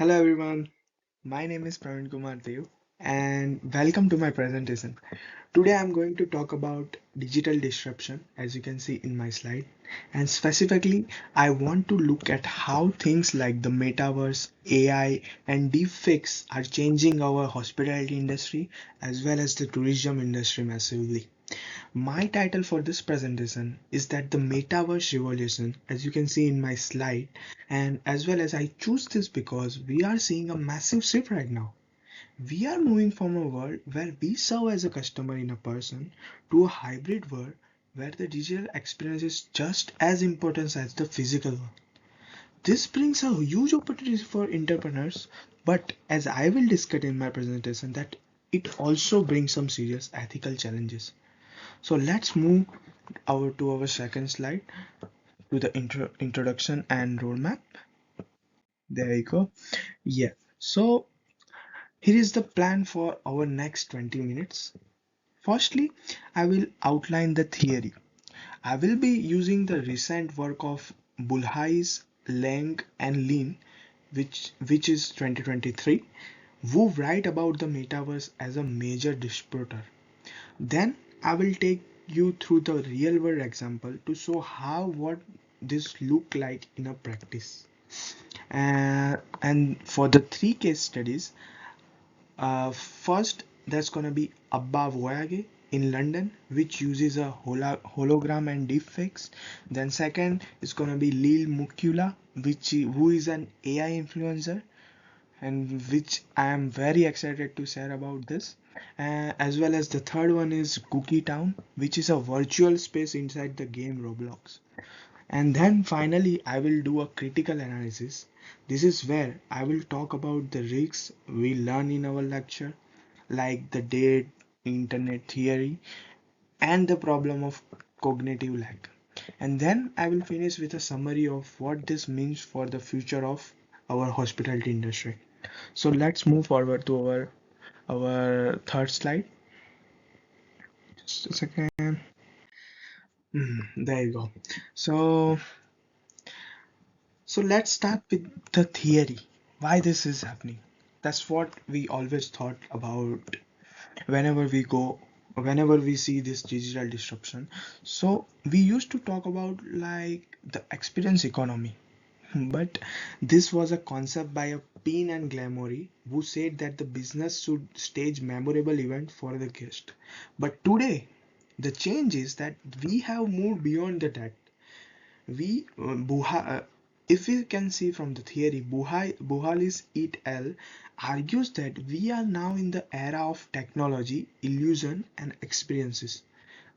Hello everyone, my name is Praveen Kumar Dev and welcome to my presentation. Today I'm going to talk about digital disruption as you can see in my slide, and specifically I want to look at how things like the metaverse, AI and deepfakes are changing our hospitality industry as well as the tourism industry massively. My title for this presentation is that the metaverse revolution, as you can see in my slide, and as well as I choose this because we are seeing a massive shift right now. We are moving from a world where we serve as a customer in a person to a hybrid world where the digital experience is just as important as the physical one. This brings a huge opportunity for entrepreneurs, but as I will discuss in my presentation, that it also brings some serious ethical challenges. So let's move to our second slide to the introduction and roadmap. There you go. Yeah. So here is the plan for our next 20 minutes. Firstly, I will outline the theory. I will be using the recent work of Bulhais, Lang and Lin, which is 2023, who write about the metaverse as a major disruptor. Then I will take you through the real world example to show how what this look like in a practice. And for the three case studies, first that's gonna be Abba Voyage in London, which uses a hologram and deepfakes. Then second is gonna be Lil Mukula, who is an AI influencer and which I am very excited to share about this. As well as the third one is Cookie Town, which is a virtual space inside the game Roblox. And then finally, I will do a critical analysis. This is where I will talk about the risks we learn in our lecture, like the dead internet theory and the problem of cognitive lag. And then I will finish with a summary of what this means for the future of our hospitality industry. So let's move forward to our third slide. Just a second. There you go. So let's start with the theory. Why this is happening? That's what we always thought about whenever we go, whenever we see this digital disruption. So we used to talk about like the experience economy. But this was a concept by a Peen and Glamory who said that the business should stage memorable event for the guest. But today, the change is that we have moved beyond that. We if we can see from the theory, Buhalis et al. Argues that we are now in the era of technology, illusion, and experiences.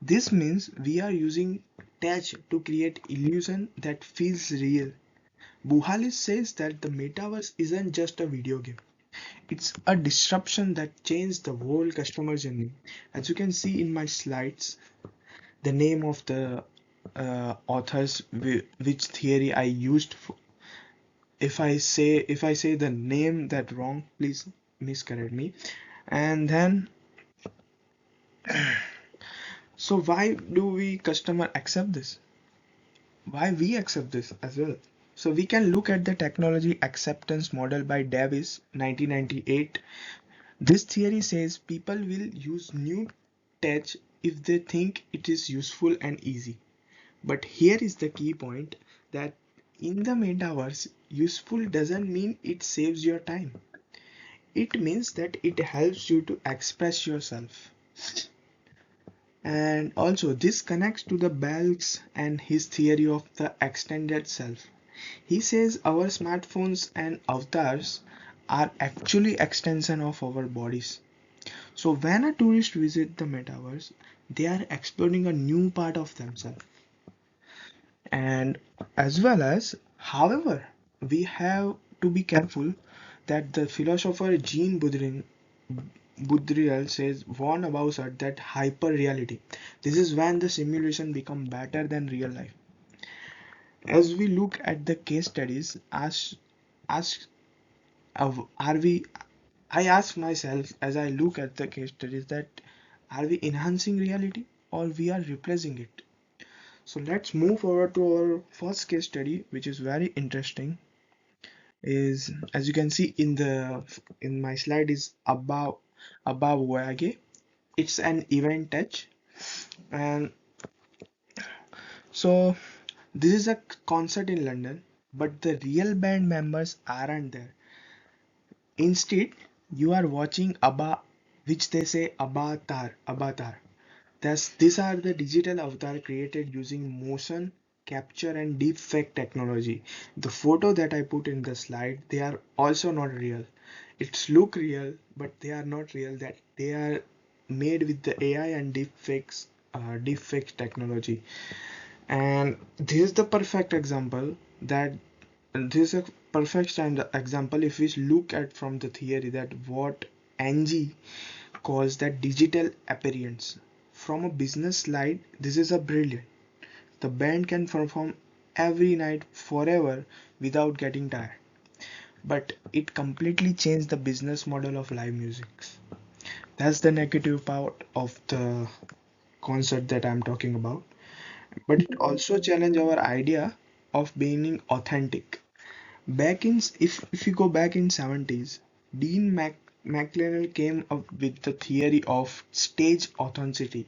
This means we are using tech to create illusion that feels real. Buhalis says that the metaverse isn't just a video game. It's a disruption that changed the whole customer journey. As you can see in my slides, the name of the authors which theory I used. If I say the name that wrong, please miscorrect me. And then, so why do we customer accept this? Why we accept this as well? So we can look at the technology acceptance model by Davis 1998. This theory says people will use new tech if they think it is useful and easy. But here is the key point, that in the metaverse, useful doesn't mean it saves your time. It means that it helps you to express yourself. And also, this connects to the Belks and his theory of the extended self. He says our smartphones and avatars are actually extension of our bodies. So when a tourist visits the metaverse, they are exploring a new part of themselves. And as well as, however, we have to be careful that the philosopher Jean Baudrillard says warn about us that hyper reality. This is when the simulation become better than real life. As we look at the case studies, ask are we I ask myself as I look at the case studies that are we enhancing reality or we are replacing it? So let's move forward to our first case study, which is very interesting. is, as you can see in my slide, is above Voyage. It's an event touch, and so this is a concert in London, but the real band members aren't there. Instead, you are watching ABBA, which they say avatar. These are the digital avatar created using motion capture and deepfake technology. The photo that I put in the slide, they are also not real. It's look real, but they are not real. That they are made with the AI and deepfake technology. And this is the perfect example that this is a perfect example if we look at from the theory that what Angie calls that digital appearance. From a business slide, this is a brilliant. The band can perform every night forever without getting tired. But it completely changed the business model of live music. That's the negative part of the concert that I'm talking about. But it also challenged our idea of being authentic. If you go back in 70s, McLaren came up with the theory of stage authenticity.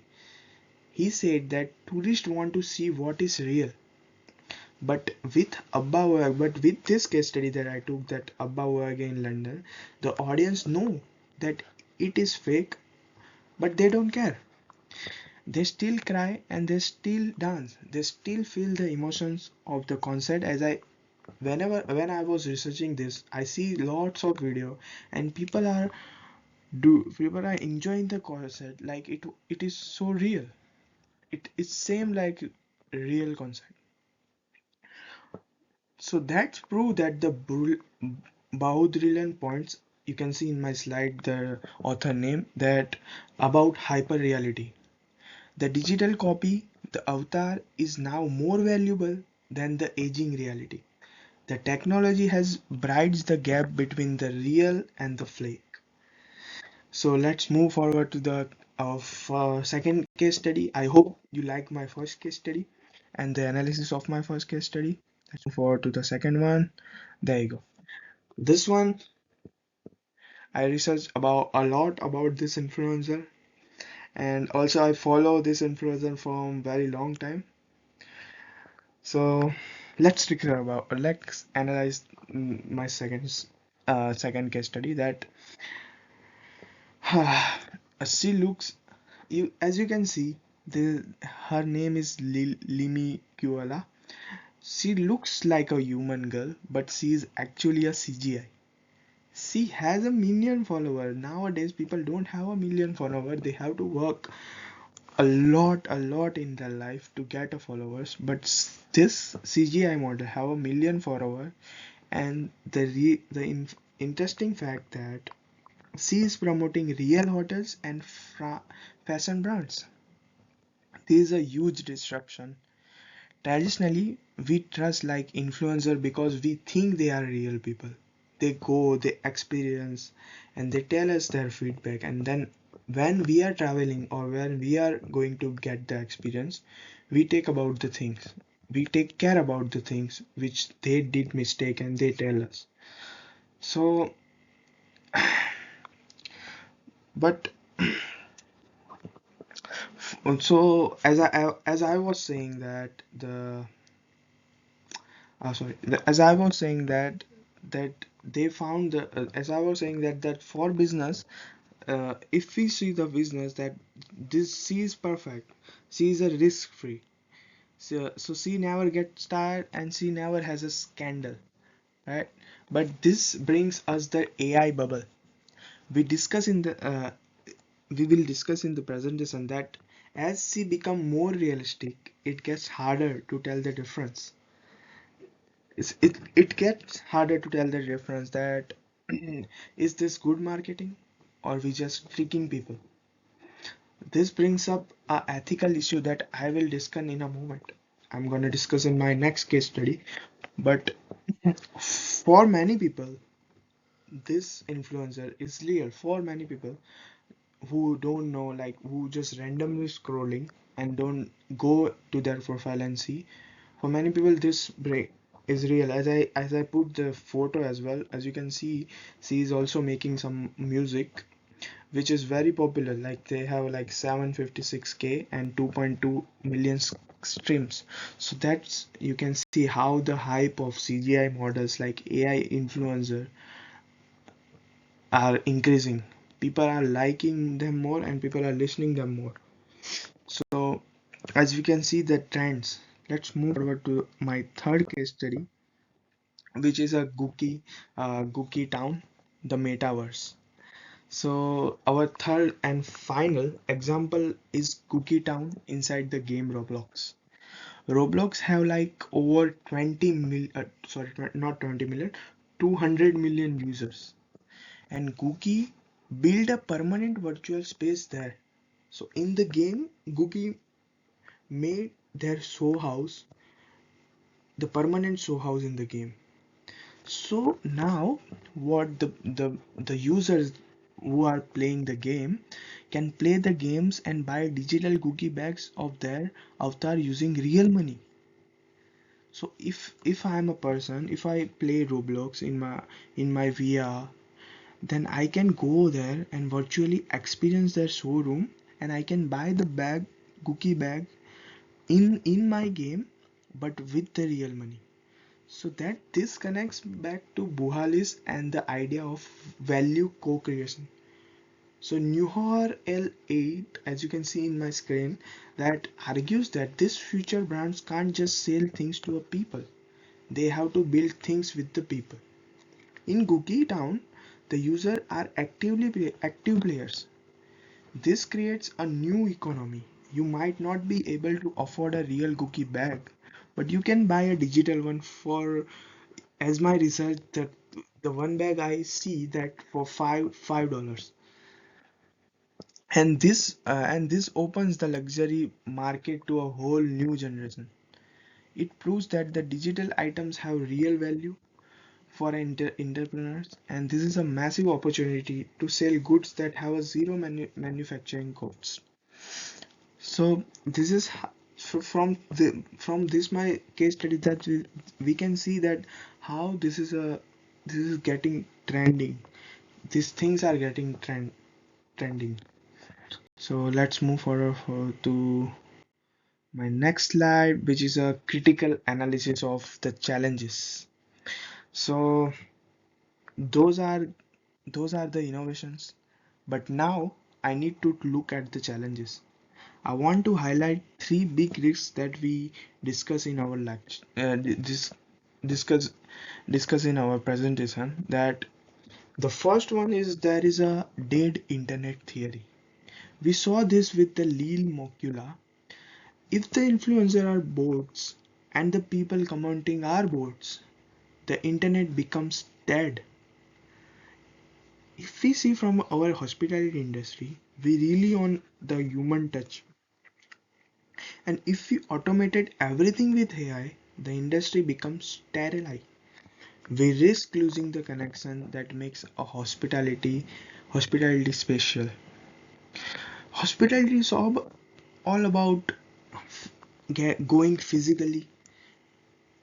He said that tourists want to see what is real. But with this case study that I took, that Abba in London, the audience know that it is fake, but they don't care. They still cry and they still dance. They still feel the emotions of the concert. When I was researching this, I see lots of video, and people are enjoying the concert like it is so real. It's same like real concert. So that's proof that the Baudrillard points, you can see in my slide the author name, that about hyper reality. The digital copy, the avatar, is now more valuable than the aging reality. The technology has bridged the gap between the real and the fake. So let's move forward to the second case study. I hope you like my first case study and the analysis of my first case study. Let's move forward to the second one. There you go. This one, I researched about a lot about this influencer, and also I follow this influencer from very long time. So let's analyze my second case study. That she looks, you as you can see, the her name is Limi Kuala. She looks like a human girl, but she is actually a CGI. She has a million followers. Nowadays, people don't have a million followers. They have to work a lot in their life to get a followers. But this CGI model have a million followers, and interesting fact that she is promoting real hotels and fashion brands. This is a huge disruption. Traditionally, we trust like influencer because we think they are real people. They go, they experience, and they tell us their feedback. And then when we are traveling or when we are going to get the experience, we take about the things. We take care about the things which they did mistake and they tell us. So, but so as I was saying that the sorry, as I was saying that they found as I was saying that for business, if we see the business that this C is perfect, C is a risk free. So C never gets tired and C never has a scandal, right? But this brings us the AI bubble. We discuss in the we will discuss in the presentation that as C become more realistic, it gets harder to tell the difference. It gets harder to tell the difference that is this good marketing or we just tricking people. This brings up a ethical issue that I will discuss in a moment. I'm going to discuss in my next case study. But for many people, this influencer is real. For many people who don't know, like who just randomly scrolling and don't go to their profile and see, for many people this break. is real. As I put the photo as well, as you can see, she is also making some music which is very popular. Like they have like 756K and 2.2 million streams. So that's, you can see how the hype of CGI models like AI influencer are increasing. People are liking them more and people are listening them more. So as we can see the trends, let's move forward to my third case study, which is a Gookie Town, the metaverse. So our third and final example is Cookie Town inside the game Roblox. Roblox have like over 20 mil, sorry, not 20 million, 200 million users. And Cookie build a permanent virtual space there. So in the game, Cookie made their show house, the permanent show house in the game. So now what the users who are playing the game can play the games and buy digital cookie bags of their avatar using real money. So if I am a person, if I play Roblox in my VR, then I can go there and virtually experience their showroom and I can buy the bag, cookie bag in my game, but with the real money. So that this connects back to Buhalis and the idea of value co-creation. So Nuhar L8, as you can see in my screen, that argues that this future brands can't just sell things to a people. They have to build things with the people. In Googie Town, the user are active players. This creates a new economy. You might not be able to afford a real cookie bag, but you can buy a digital one for, as my research, that the one bag I see that for $5. And this opens the luxury market to a whole new generation. It proves that the digital items have real value for entrepreneurs, and this is a massive opportunity to sell goods that have a zero manufacturing costs. So this is from this my case study that we can see that how this is getting trending. These things are getting trending. So let's move forward to my next slide, which is a critical analysis of the challenges. So those are those are the innovations, but now I need to look at the challenges. I want to highlight three big risks that we discuss in our lecture, discuss discuss in our presentation. That the first one is there is a dead internet theory. We saw this with the Lil Mocula. If the influencers are bots and the people commenting are bots, the internet becomes dead. If we see from our hospitality industry, we really on the human touch. And if we automated everything with AI, the industry becomes sterile. We risk losing the connection that makes a hospitality special. Hospitality is all about going physically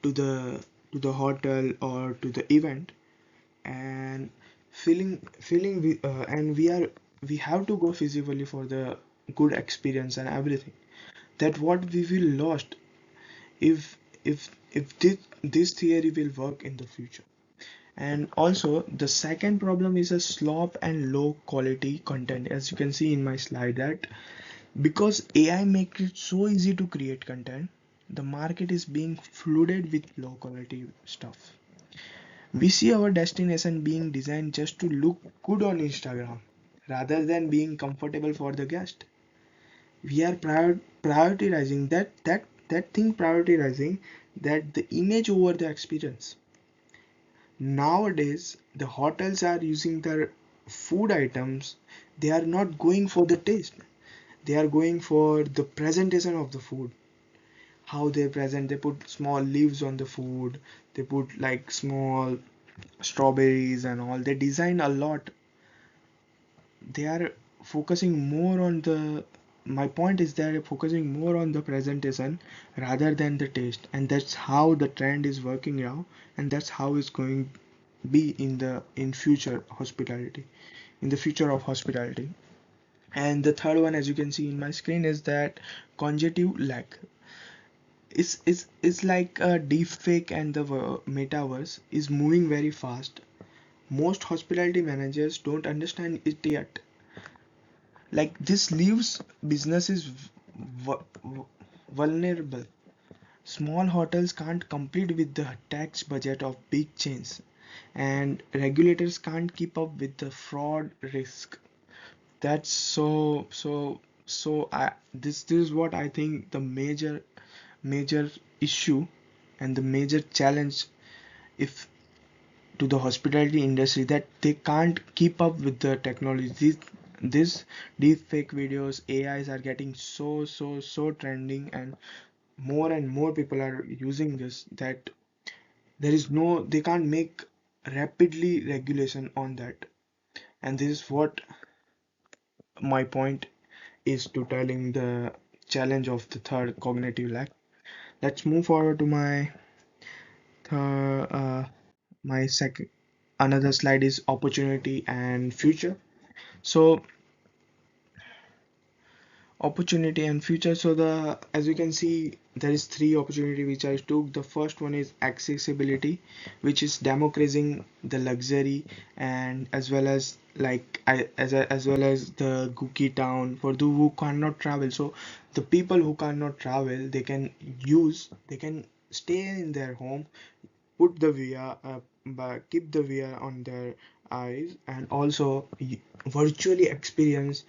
to the hotel or to the event and and we have to go physically for the good experience and everything. That what we will lost if this theory will work in the future. And also the second problem is a slop and low quality content. As you can see in my slide, that because AI makes it so easy to create content, the market is being flooded with low quality stuff. We see our destination being designed just to look good on Instagram rather than being comfortable for the guest. We are prioritizing prioritizing that the image over the experience. Nowadays, the hotels are using their food items. They are not going for the taste. They are going for the presentation of the food. How they present, they put small leaves on the food. They put like small strawberries and all. They design a lot. They are focusing more on my point is they're focusing more on the presentation rather than the taste, and that's how the trend is working now, and that's how it's going be in future hospitality, in the future of hospitality. And the third one, as you can see in my screen, is that conjunctive lag. It's like a deep fake, and the metaverse is moving very fast. Most hospitality managers don't understand it yet. Like this leaves businesses vulnerable. Small hotels can't compete with the tax budget of big chains, and regulators can't keep up with the fraud risk. That's so I this is what I think the major issue and the major challenge if to the hospitality industry, that they can't keep up with the technology. This deep fake videos, AIs are getting so trending, and more people are using this, that there is no they can't make rapidly regulation on that. And this is what my point is to telling the challenge of the third cognitive lag. Let's move forward to my second another slide is opportunity and future. So opportunity and future, so the as you can see there is three opportunity which I took. The first one is accessibility, which is democratizing the luxury, and as well as like as well as the Gookie town for those who cannot travel. So the people who cannot travel, they can stay in their home, put the VR keep the VR on their eyes, and also virtually experience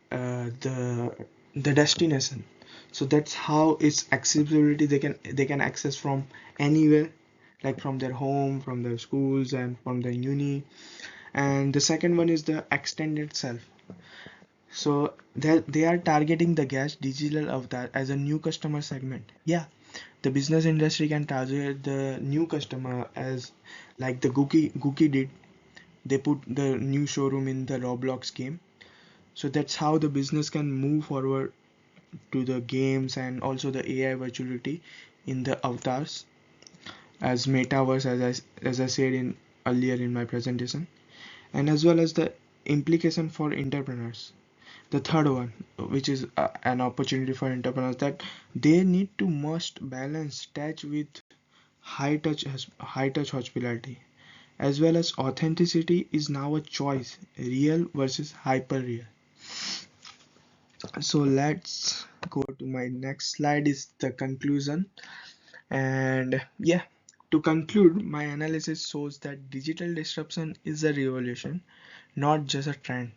the destination. So that's how it's accessibility. They can access from anywhere, like from their home, from their schools, and from their uni. And the second one is the extended self. So they are targeting the guest digital avatar as a new customer segment. Yeah, the business industry can target the new customer as like the Gookie did. They put the new showroom in the Roblox game. So that's how the business can move forward to the games, and also the AI virtuality in the avatars as metaverse, as I said in earlier in my presentation, and as well as the implication for entrepreneurs. The third one, which is an opportunity for entrepreneurs, that they need to must balance touch with high touch hospitality, as well as authenticity is now a choice, real versus hyper real. So let's go to my next slide is the conclusion. And yeah, to conclude, my analysis shows that digital disruption is a revolution, not just a trend.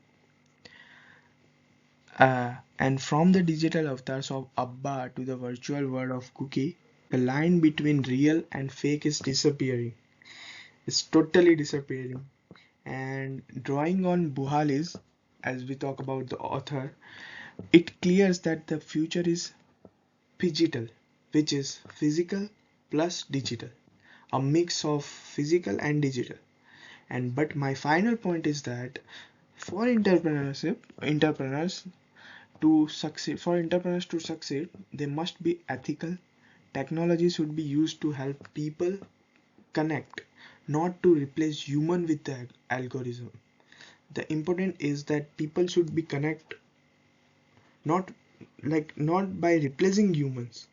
And from the digital avatars of Abba to the virtual world of Cookie, the line between real and fake is disappearing. It's totally disappearing. And drawing on Buhalis, as we talk about the author, it clears that the future is phygital, which is physical plus digital, a mix of physical and digital. And but my final point is that for entrepreneurs to succeed, they must be ethical. Technology should be used to help people connect, not to replace human with the algorithm. The important is that people should be connect, not not by replacing humans.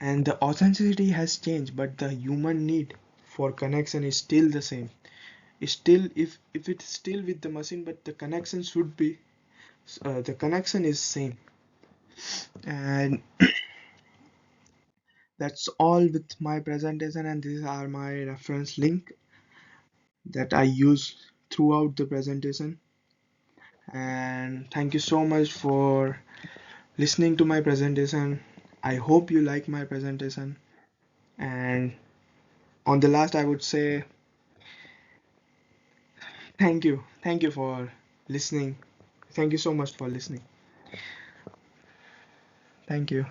And the authenticity has changed, but the human need for connection is still the same. It's still, if it's still with the machine, but the connection should be the connection is same. And that's all with my presentation, and these are my reference link that I use throughout the presentation. And thank you so much for listening to my presentation. I hope you like my presentation. And on the last, I would say thank you for listening. Thank you so much for listening. Thank you.